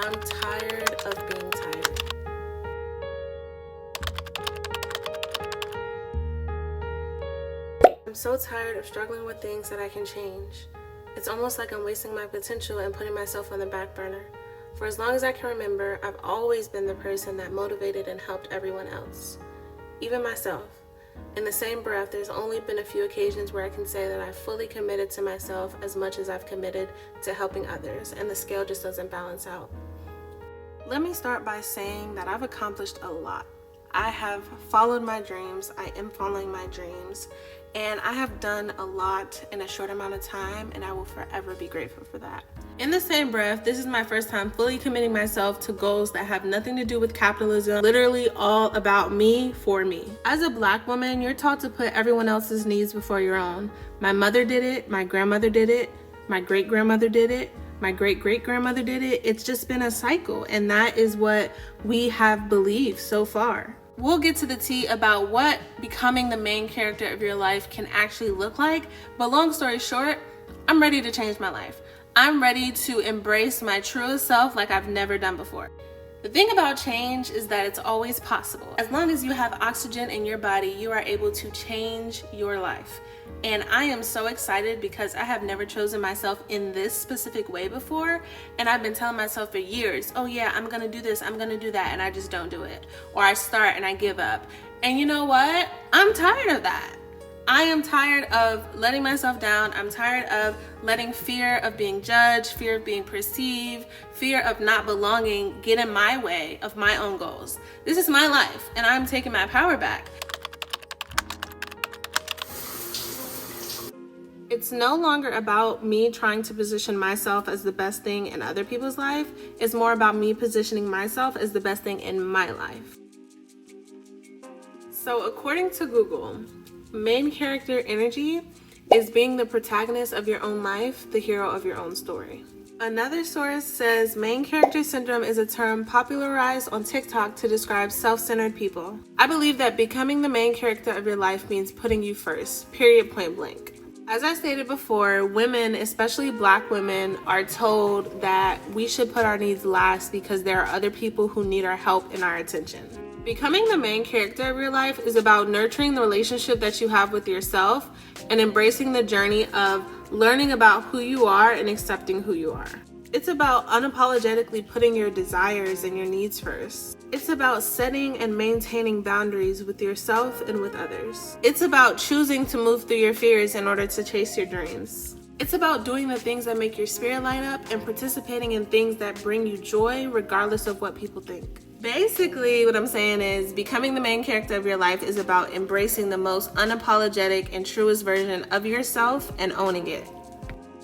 I'm tired of being tired. I'm so tired of struggling with things that I can change. It's almost like I'm wasting my potential and putting myself on the back burner. For as long as I can remember, I've always been the person that motivated and helped everyone else, even myself. In the same breath, there's only been a few occasions where I can say that I've fully committed to myself as much as I've committed to helping others, and the scale just doesn't balance out. Let me start by saying that I've accomplished a lot. I have followed my dreams, I am following my dreams, and I have done a lot in a short amount of time, and I will forever be grateful for that. In the same breath, this is my first time fully committing myself to goals that have nothing to do with capitalism, literally all about me for me. As a Black woman, you're taught to put everyone else's needs before your own. My mother did it, my grandmother did it, my great-grandmother did it, my great-great-grandmother did it. It's just been a cycle, and that is what we have believed so far. We'll get to the tea about what becoming the main character of your life can actually look like, but long story short, I'm ready to change my life. I'm ready to embrace my truest self like I've never done before. The thing about change is that it's always possible. As long as you have oxygen in your body, you are able to change your life. And I am so excited because I have never chosen myself in this specific way before. And I've been telling myself for years, oh yeah, I'm gonna do this, I'm gonna do that, and I just don't do it. Or I start and I give up. And you know what? I'm tired of that. I am tired of letting myself down. I'm tired of letting fear of being judged, fear of being perceived, fear of not belonging get in my way of my own goals. This is my life, and I'm taking my power back. It's no longer about me trying to position myself as the best thing in other people's life. It's more about me positioning myself as the best thing in my life. So according to Google, main character energy is being the protagonist of your own life, the hero of your own story. Another source says main character syndrome is a term popularized on TikTok to describe self-centered people. I believe that becoming the main character of your life means putting you first, period, point blank. As I stated before, women, especially Black women, are told that we should put our needs last because there are other people who need our help and our attention. Becoming the main character of your life is about nurturing the relationship that you have with yourself and embracing the journey of learning about who you are and accepting who you are. It's about unapologetically putting your desires and your needs first. It's about setting and maintaining boundaries with yourself and with others. It's about choosing to move through your fears in order to chase your dreams. It's about doing the things that make your spirit light up and participating in things that bring you joy regardless of what people think. Basically, what I'm saying is becoming the main character of your life is about embracing the most unapologetic and truest version of yourself and owning it.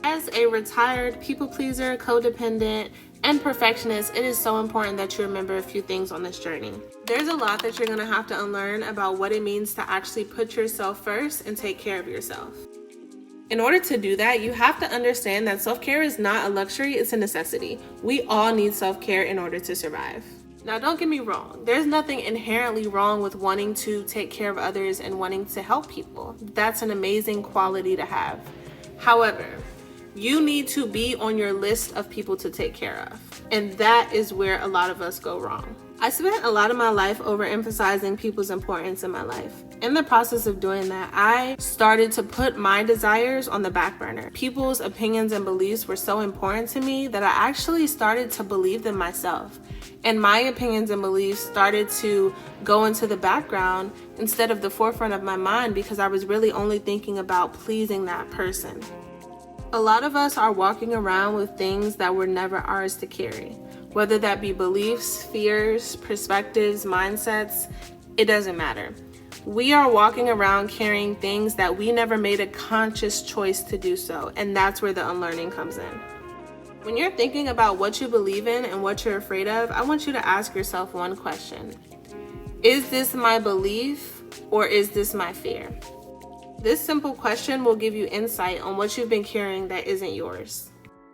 As a retired people pleaser, codependent, and perfectionist, it is so important that you remember a few things on this journey. There's a lot that you're gonna have to unlearn about what it means to actually put yourself first and take care of yourself. In order to do that, you have to understand that self-care is not a luxury, it's a necessity. We all need self-care in order to survive. Now, don't get me wrong. There's nothing inherently wrong with wanting to take care of others and wanting to help people. That's an amazing quality to have. However, you need to be on your list of people to take care of. And that is where a lot of us go wrong. I spent a lot of my life overemphasizing people's importance in my life. In the process of doing that, I started to put my desires on the back burner. People's opinions and beliefs were so important to me that I actually started to believe them myself. And my opinions and beliefs started to go into the background instead of the forefront of my mind because I was really only thinking about pleasing that person. A lot of us are walking around with things that were never ours to carry, whether that be beliefs, fears, perspectives, mindsets, it doesn't matter. We are walking around carrying things that we never made a conscious choice to do so, and that's where the unlearning comes in. When you're thinking about what you believe in and what you're afraid of, I want you to ask yourself one question. Is this my belief or is this my fear? This simple question will give you insight on what you've been carrying that isn't yours.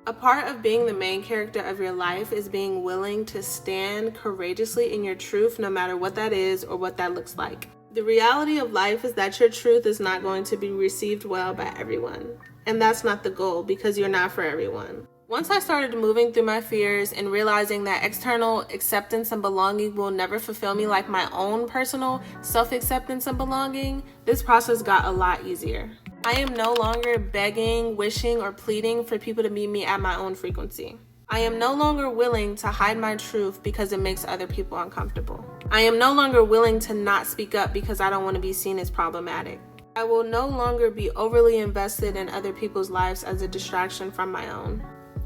A part of being the main character of your life is being willing to stand courageously in your truth, no matter what that is or what that looks like. The reality of life is that your truth is not going to be received well by everyone. And that's not the goal because you're not for everyone. Once I started moving through my fears and realizing that external acceptance and belonging will never fulfill me like my own personal self-acceptance and belonging, this process got a lot easier. I am no longer begging, wishing, or pleading for people to meet me at my own frequency. I am no longer willing to hide my truth because it makes other people uncomfortable. I am no longer willing to not speak up because I don't want to be seen as problematic. I will no longer be overly invested in other people's lives as a distraction from my own.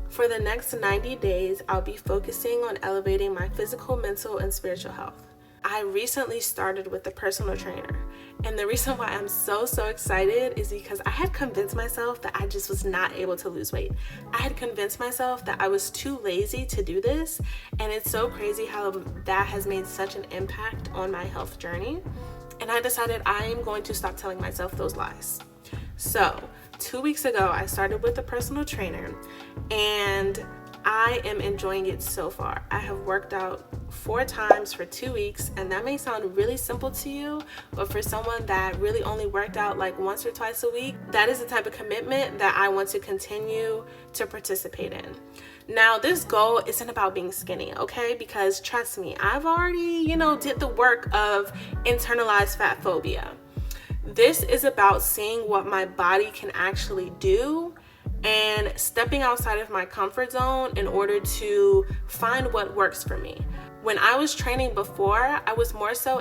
For the next 90 days, I'll be focusing on elevating my physical, mental, and spiritual health. I recently started with a personal trainer, and the reason why I'm so excited is because I had convinced myself that I just was not able to lose weight. I had convinced myself that I was too lazy to do this, and it's so crazy how that has made such an impact on my health journey. And I decided I am going to stop telling myself those lies. So 2 weeks ago, I started with a personal trainer, and I am enjoying it so far. I have worked out 4 times for 2 weeks, and that may sound really simple to you, but for someone that really only worked out like once or twice a week, that is the type of commitment that I want to continue to participate in. Now, this goal isn't about being skinny, okay? Because trust me, I've already, did the work of internalized fat phobia. This is about seeing what my body can actually do and stepping outside of my comfort zone in order to find what works for me. When I was training before, I was more so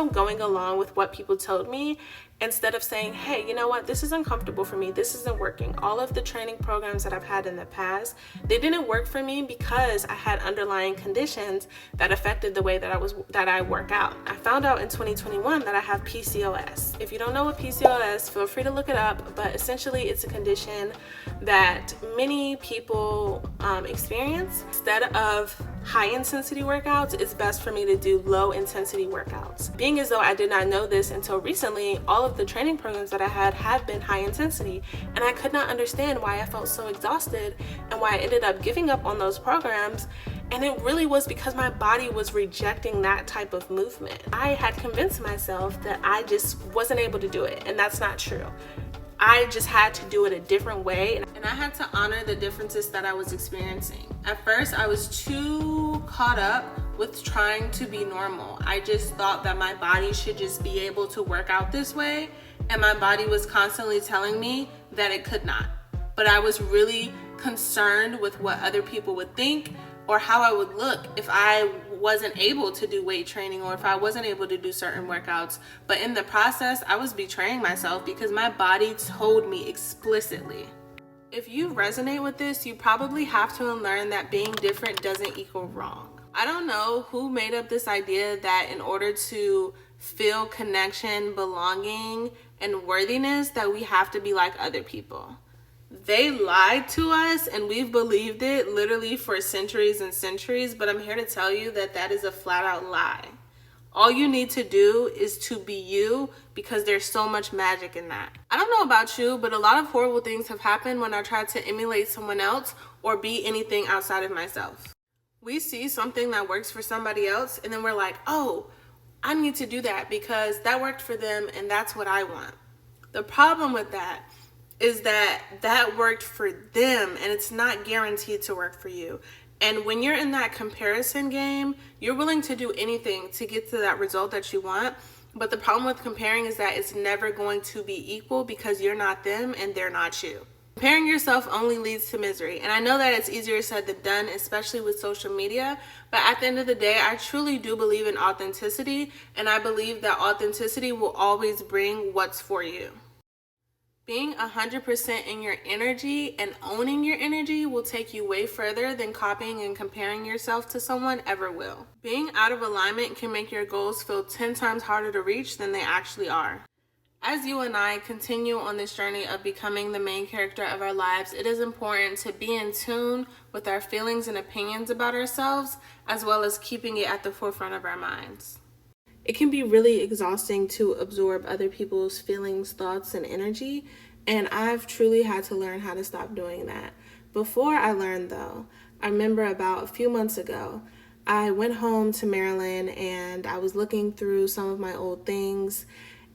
going along with what people told me instead of saying, hey, you know what, this is uncomfortable for me, this isn't working. All of the training programs that I've had in the past, they didn't work for me because I had underlying conditions that affected the way that I work out. I found out in 2021 that I have PCOS. If you don't know what PCOS, feel free to look it up, but essentially it's a condition that many people experience. Instead of high intensity workouts, it's best for me to do low intensity workouts. Being as though I did not know this until recently, all of the training programs that I had have been high intensity, and I could not understand why I felt so exhausted and why I ended up giving up on those programs. And it really was because my body was rejecting that type of movement. I had convinced myself that I just wasn't able to do it, and that's not true. I just had to do it a different way, and I had to honor the differences that I was experiencing. At first, I was too caught up with trying to be normal. I just thought that my body should just be able to work out this way, and my body was constantly telling me that it could not. But I was really concerned with what other people would think or how I would look if I wasn't able to do weight training or if I wasn't able to do certain workouts. But in the process, I was betraying myself because my body told me explicitly. If you resonate with this, you probably have to unlearn that being different doesn't equal wrong. I don't know who made up this idea that in order to feel connection, belonging, and worthiness, that we have to be like other people. They lied to us and we've believed it literally for centuries and centuries, but I'm here to tell you that that is a flat out lie. All you need to do is to be you, because there's so much magic in that. I don't know about you, but a lot of horrible things have happened when I tried to emulate someone else or be anything outside of myself. We see something that works for somebody else and then we're like, oh, I need to do that because that worked for them and that's what I want. The problem with that is that that worked for them and it's not guaranteed to work for you. And when you're in that comparison game, you're willing to do anything to get to that result that you want. But the problem with comparing is that it's never going to be equal because you're not them and they're not you. Comparing yourself only leads to misery. And I know that it's easier said than done, especially with social media. But at the end of the day, I truly do believe in authenticity. And I believe that authenticity will always bring what's for you. Being 100% in your energy and owning your energy will take you way further than copying and comparing yourself to someone ever will. Being out of alignment can make your goals feel 10 times harder to reach than they actually are. As you and I continue on this journey of becoming the main character of our lives, it is important to be in tune with our feelings and opinions about ourselves, as well as keeping it at the forefront of our minds. It can be really exhausting to absorb other people's feelings, thoughts, and energy, and I've truly had to learn how to stop doing that. Before I learned, though, I remember about a few months ago, I went home to Maryland and I was looking through some of my old things,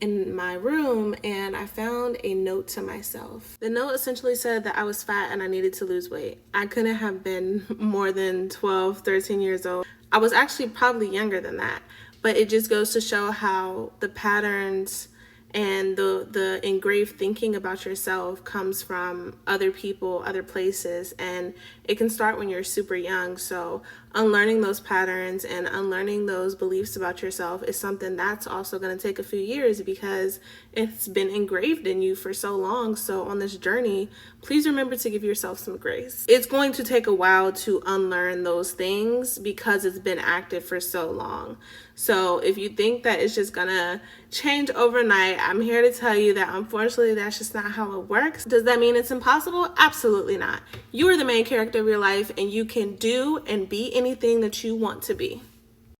in my room and I found a note to myself. The note essentially said that I was fat and I needed to lose weight. I couldn't have been more than 12, 13 years old. I was actually probably younger than that, but it just goes to show how the patterns and the engraved thinking about yourself comes from other people, other places, and it can start when you're super young. So unlearning those patterns and unlearning those beliefs about yourself is something that's also going to take a few years because it's been engraved in you for so long. So on this journey, please remember to give yourself some grace. It's going to take a while to unlearn those things because it's been active for so long. So if you think that it's just gonna change overnight, I'm here to tell you that unfortunately that's just not how it works. Does that mean it's impossible? Absolutely not. You are the main character of your life and you can do and be anything that you want to be.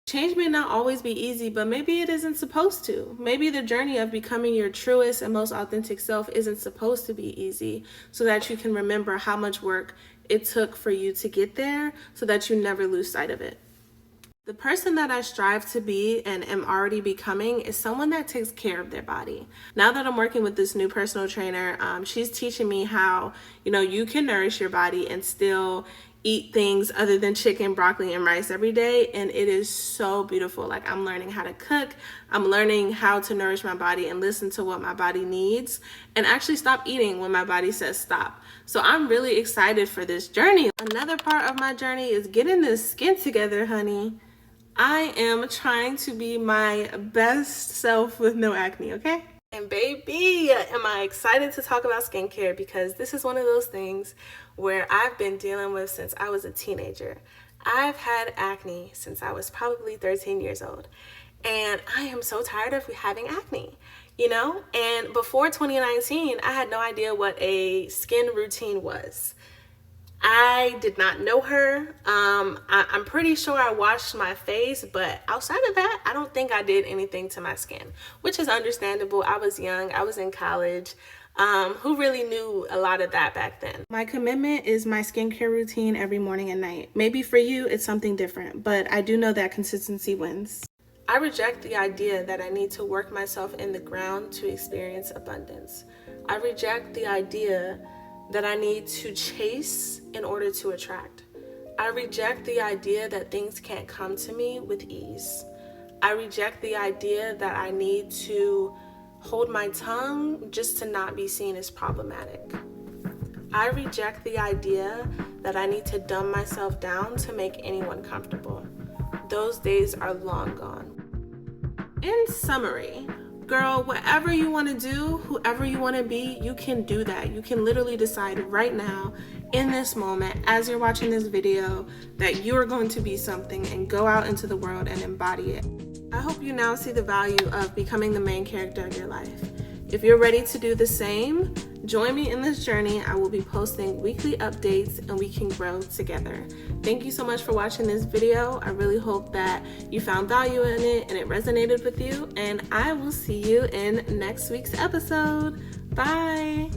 Change may not always be easy, but maybe it isn't supposed to. Maybe the journey of becoming your truest and most authentic self isn't supposed to be easy, so that you can remember how much work it took for you to get there so that you never lose sight of it. The person that I strive to be and am already becoming is someone that takes care of their body. Now that I'm working with this new personal trainer, she's teaching me how, you can nourish your body and still eat things other than chicken, broccoli, and rice every day. And it is so beautiful. Like, I'm learning how to cook. I'm learning how to nourish my body and listen to what my body needs and actually stop eating when my body says stop. So I'm really excited for this journey. Another part of my journey is getting this skin together, honey. I am trying to be my best self with no acne, okay? And baby, am I excited to talk about skincare because this is one of those things where I've been dealing with since I was a teenager. I've had acne since I was probably 13 years old. And I am so tired of having acne, And before 2019, I had no idea what a skin routine was. I did not know her. I'm pretty sure I washed my face, but outside of that, I don't think I did anything to my skin, which is understandable. I was young. I was in college. Who really knew a lot of that back then? My commitment is my skincare routine every morning and night. Maybe for you, it's something different, but I do know that consistency wins. I reject the idea that I need to work myself in the ground to experience abundance. I reject the idea that I need to chase in order to attract. I reject the idea that things can't come to me with ease. I reject the idea that I need to hold my tongue just to not be seen as problematic. I reject the idea that I need to dumb myself down to make anyone comfortable. Those days are long gone. In summary, girl, whatever you want to do, whoever you want to be, you can do that. You can literally decide right now, in this moment, as you're watching this video, that you're going to be something and go out into the world and embody it. I hope you now see the value of becoming the main character of your life. If you're ready to do the same, join me in this journey. I will be posting weekly updates and we can grow together. Thank you so much for watching this video. I really hope that you found value in it and it resonated with you. And I will see you in next week's episode. Bye.